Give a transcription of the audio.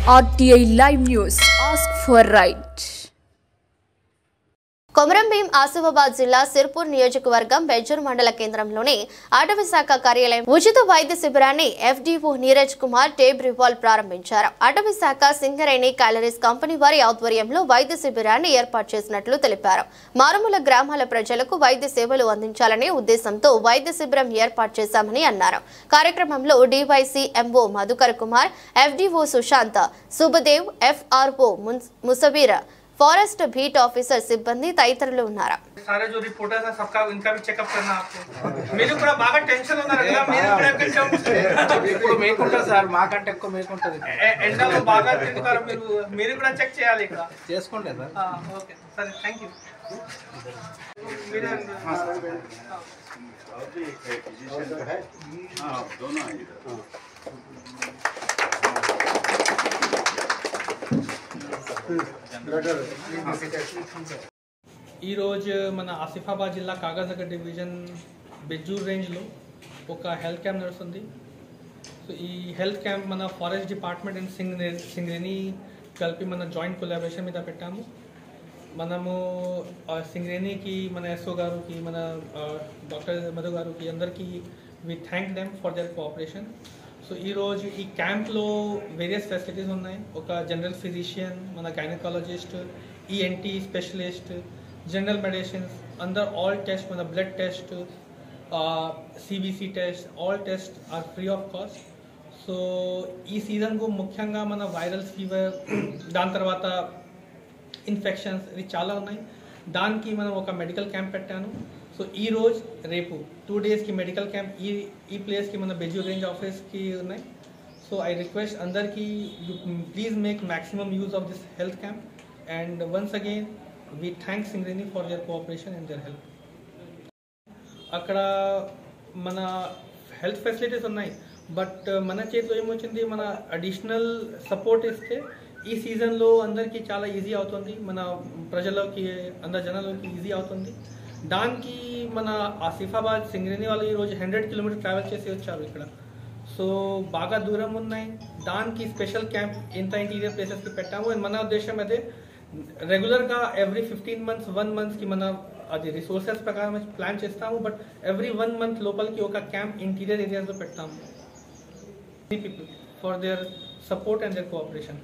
RTI Live News. Ask for right. Komaram Bheem Asifabad జిల్లా సిర్పూర్ నియోజకవర్గం బెజ్జూర్ మండల కేంద్రంలోని అటవీ శాఖ కార్యాలయం ఉచిత వైద్య శిబిరాన్ని FDO నీరజ్ కుమార్ టేబ్ రివాల్ ప్రారంభించారు. అటవీ శాఖ సింగరేణి క్యాలరీస్ కంపెనీ వారి ఆధ్వర్యంలో వైద్య శిబిరాన్ని ఏర్పాటు చేసినట్లు తెలిపారు. మారుమూల గ్రామాల ప్రజలకు వైద్య సేవలు అందించాలనే ఉద్దేశంతో వైద్య శిబిరం ఏర్పాటు చేశామని అన్నారు. కార్యక్రమంలో DYCMO Madhukar Kumar, FDO Sushant, Subadev, FRO Musabir, forest beat officer सिब्बंदी तदितरुलु उन्नारु. सारे जो रिपोर्टर्स हैं सबका इनका भी चेकअप करना आपको. मेरे కూడా బాగా టెన్షన్ ఉన్నారు కదా, మీరు కూడా కొంచెం ఇప్పుడు మేకుంటారు సార్, మాకంటే ఎక్కువ మేకుంటది. ఎండలో బాగా తింటారు మీరు కూడా చెక్ చేయాలి ఇక్కడ. చేసుకోండి సార్. ఓకే సరే, థాంక్యూ. दोनों ఈ రోజు మన ఆసిఫాబాద్ జిల్లా కాగజ్నగర్ డివిజన్ బెజ్జూర్ రేంజ్లో ఒక హెల్త్ క్యాంప్ నడుస్తుంది. సో ఈ హెల్త్ క్యాంప్ మన ఫారెస్ట్ డిపార్ట్మెంట్ అండ్ సింగరేణి కలిపి మన జాయింట్ కొలాబరేషన్ మీద పెట్టాము. మనము సింగరేణికి, మన SO గారికి, మన డాక్టర్ మధు గారికి అందరికీ we thank them for their cooperation. So ఈరోజు ఈ క్యాంప్లో వేరియస్ ఫెసిలిటీస్ ఉన్నాయి. ఒక జనరల్ ఫిజిషియన్, మన gynaecologist, ENT specialist, general medicines, అందర్ ఆల్ టెస్ట్, మన blood test, CBC test, all test are free of cost. So ఈ సీజన్కు ముఖ్యంగా మన వైరల్ ఫీవర్, దాని తర్వాత ఇన్ఫెక్షన్స్ ఇవి చాలా ఉన్నాయి. దానికి మనం ఒక మెడికల్ క్యాంప్ పెట్టాను. సో ఈ రోజు రేపు 2 డేస్కి మెడికల్ క్యాంప్ ఈ ప్లేస్కి మన బెజ్జూర్ రేంజ్ ఆఫీస్కి ఉన్నాయి. సో ఐ రిక్వెస్ట్ అందరికీ please make maximum use of this health camp. And once again we thank Singareni for their cooperation and their help. అక్కడ మన హెల్త్ ఫెసిలిటీస్ ఉన్నాయి, బట్ మన చేతిలో ఏమొచ్చింది, మన అడిషనల్ సపోర్ట్ ఇస్తే ఈ సీజన్లో అందరికీ చాలా ఈజీ అవుతుంది, మన ప్రజలకి, అందరి జనాలకి ఈజీ అవుతుంది. దానికి మన ఆసిఫాబాద్ సింగరేణి వాళ్ళు ఈరోజు 100 కిలోమీటర్ ట్రావెల్ చేసి వచ్చారు ఇక్కడ. సో బాగా దూరం ఉన్నాయి, దానికి స్పెషల్ క్యాంప్ ఇంత ఇంటీరియర్ ప్లేసెస్కి పెట్టాము. అండ్ మన ఉద్దేశం అదే, రెగ్యులర్గా ఎవ్రీ 15 months 1 monthకి మన అది రిసోర్సెస్ ప్రకారం ప్లాన్ చేస్తాము, బట్ ఎవ్రీ 1 month లోపలికి ఒక క్యాంప్ ఇంటీరియర్ ఏరియాస్లో పెడతాము. People for their support and their cooperation.